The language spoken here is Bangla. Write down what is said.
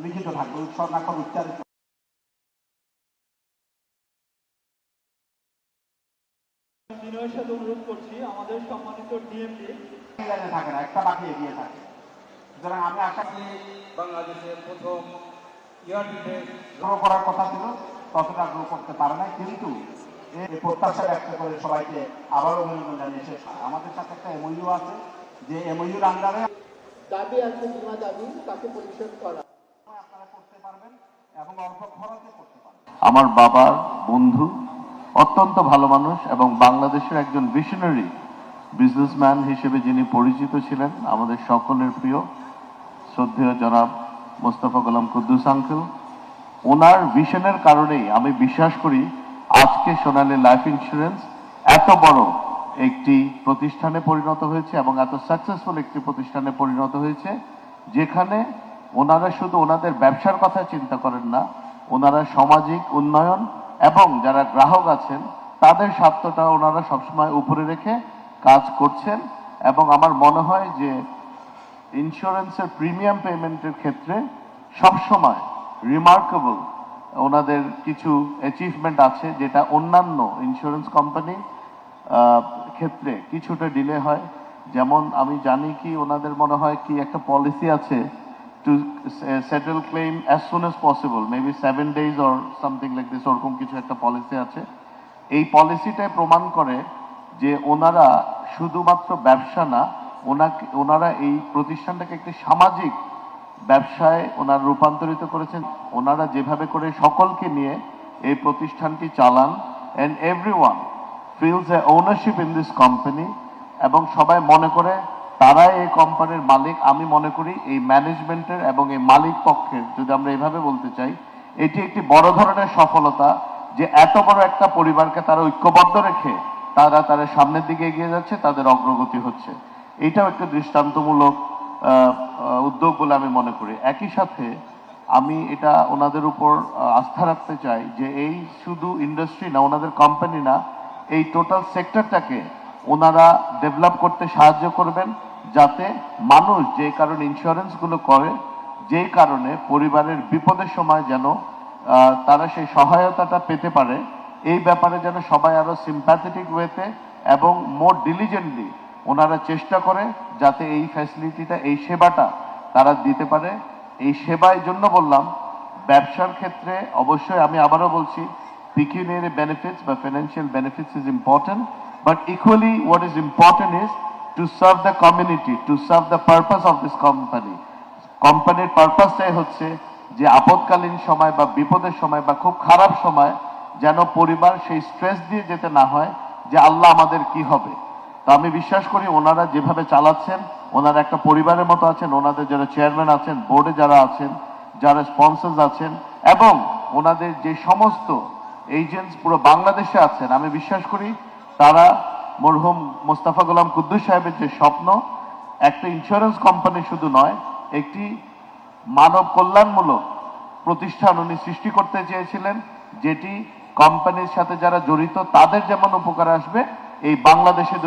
লিখিত থাকবে, উৎসর্গাক্ষর উচ্চারিত। বিনয়ের সাথে অনুরোধ করছি আমাদের সম্মানিত ডিএমডি থাকে না, একটা বাকি এগিয়ে থাকে। সুতরাং আমি আশা করি বাংলাদেশের প্রথম ইয়ারটিতে গ্রহ করার কথা ছিল, ততটা গ্রহ করতে পারে না, কিন্তু এই প্রত্যাশা ব্যক্ত করে সবাইকে আবার অভিনন্দন জানিয়েছে। আমাদের সাথে একটা এমওইউ আছে, যে এমওইউর আন্ডারে দাবি আছে, বিমা দাবি তাকে পরিশোধ করা আপনারা করতে পারবেন এবং অল্প খরচে করতে পারবেন। আমার বাবার বন্ধু, অত্যন্ত ভালো মানুষ এবং বাংলাদেশের একজন ভিশনারি বিজনেসম্যান হিসেবে যিনি পরিচিত ছিলেন, আমাদের সকলের প্রিয় শ্রদ্ধেয় জনাব মোস্তফা গোলাম কুদ্দুস আঙ্কেল। ওনার ভিশনের কারণেই আমি বিশ্বাস করি আজকে সোনালী লাইফ ইন্স্যুরেন্স এত বড় একটি প্রতিষ্ঠানে পরিণত হয়েছে এবং এত সাকসেসফুল একটি প্রতিষ্ঠানে পরিণত হয়েছে, যেখানে ওনারা শুধু ওনাদের ব্যবসার কথা চিন্তা করেন না, ওনারা সামাজিক উন্নয়ন এবং যারা গ্রাহক আছেন তাদের স্বার্থটা ওনারা সবসময় উপরে রেখে কাজ করছেন। এবং আমার মনে হয় যে ইন্স্যুরেন্সের প্রিমিয়াম পেমেন্টের ক্ষেত্রে সবসময় রিমার্কেবল ওনাদের কিছু অ্যাচিভমেন্ট আছে, যেটা অন্যান্য ইন্স্যুরেন্স কোম্পানি ক্ষেত্রে কিছুটা ডিলে হয়। যেমন আমি জানি কি ওনাদের মনে হয় কি একটা পলিসি আছে to settle claim as soon as possible, maybe 7 days or something like this, ওরকম কিছু একটা পলিসি আছে। এই পলিসিটাই প্রমাণ করে যে ওনারা শুধুমাত্র ব্যবসা না, ওনারা এই প্রতিষ্ঠানটাকে একটি সামাজিক ব্যবসায় ওনারা রূপান্তরিত করেছেন। ওনারা যেভাবে করে সকলকে নিয়ে এই প্রতিষ্ঠানটি চালান, and everyone feels a ownership in this company, এবং সবাই মনে করে তারাই এই কোম্পানির মালিক। আমি মনে করি এই ম্যানেজমেন্টের এবং এই মালিক পক্ষের, যদি আমরা এভাবে বলতে চাই, এটি একটি বড় ধরনের সফলতা যে এত বড় একটা পরিবারকে তারা ঐক্যবদ্ধ রেখে তারা সামনের দিকে এগিয়ে যাচ্ছে, তাদের অগ্রগতি হচ্ছে। এইটাও একটা দৃষ্টান্তমূলক উদ্যোগ বলে আমি মনে করি। একই সাথে আমি এটা ওনাদের উপর আস্থা রাখতে চাই যে এই শুধু ইন্ডাস্ট্রি না, ওনাদের কোম্পানি না, এই টোটাল সেক্টরটাকে ওনারা ডেভেলপ করতে সাহায্য করবেন, যাতে মানুষ যে কারণে ইন্স্যুরেন্সগুলো করে, যেই কারণে পরিবারের বিপদের সময় যেন তারা সেই সহায়তাটা পেতে পারে, এই ব্যাপারে যেন সবাই আরো সিম্প্যাথেটিক ওয়েতে এবং মোর ডিলিজেন্টলি ওনারা চেষ্টা করে যাতে এই ফ্যাসিলিটিটা, এই সেবাটা তারা দিতে পারে। এই সেবার জন্য বললাম, ব্যবসার ক্ষেত্রে অবশ্যই আমি আবারও বলছি, pecuniary benefits বা financial benefits is important, but equally what is important is to serve the community, to serve the purpose of this company. কোম্পানির পারপাসটাই হচ্ছে যে আপদকালীন সময় বা বিপদের সময় বা খুব খারাপ সময় যেন পরিবার সেই স্ট্রেস দিয়ে যেতে না হয় যে আল্লাহ আমাদের কি হবে। তো আমি বিশ্বাস করি ওনারা যেভাবে চালাচ্ছেন, ওনারা একটা পরিবারের মতো আছেন, ওনাদের যারা চেয়ারম্যান আছেন, বোর্ডে যারা আছেন, যারা স্পন্সর্স আছেন, এবং ওনাদের যে সমস্ত এজেন্টস পুরো বাংলাদেশে আছেন, আমি বিশ্বাস করি তারা মরহুম মোস্তফা গোলাম কুদ্দুস সাহেবের যে স্বপ্ন, একটা ইন্স্যুরেন্স কোম্পানি শুধু নয়, একটি মানব কল্যাণমূলক প্রতিষ্ঠান উনি সৃষ্টি করতে চেয়েছিলেন, যেটি কোম্পানির সাথে যারা জড়িত তাদের যেমন উপকার আসবে, এই বাংলাদেশে